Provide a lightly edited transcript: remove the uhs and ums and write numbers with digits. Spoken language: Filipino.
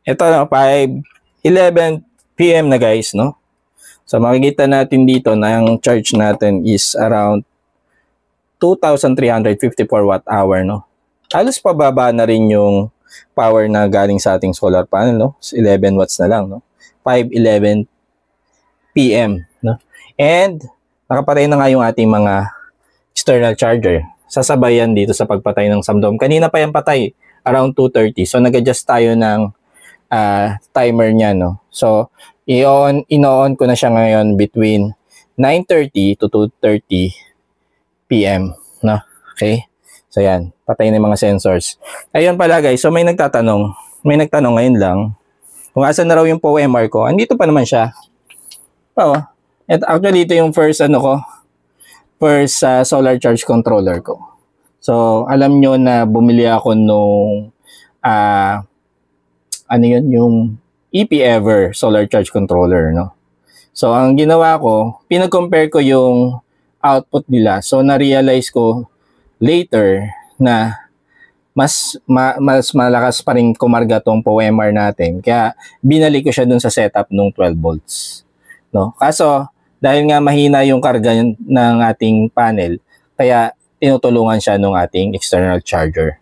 Ito na, 5:11 PM na guys, no? So makikita natin dito na yung charge natin is around 2,354 watt hour, no? Halos pababa na rin yung power na galing sa ating solar panel, no? 11 watts na lang, no? 5:11 PM, no? And nakapatay na nga yung ating mga external charger. Sasabayan dito sa pagpatay ng SAMDOM. Kanina pa yung patay, around 2:30. So nag-adjust tayo ng timer niya, no? So ino-on ko na siya ngayon between 9:30 to 2:30 PM, no? Okay? So yan, patay na yung mga sensors. Ayun pala guys, so may nagtanong ngayon lang kung asan na raw yung POWMR ko. Andito pa naman siya. Oh, actually ito yung first solar charge controller ko. So alam nyo na bumili ako nung yung EP Ever solar charge controller, no? So ang ginawa ko, pinag-compare ko yung output nila. So na-realize ko later na mas malakas pa rin kumarga tong POWMR natin. Kaya binalik ko siya dun sa setup nung 12 volts, no? Kaso dahil nga mahina yung karga ng ating panel, kaya tinutulungan siya ng ating external charger.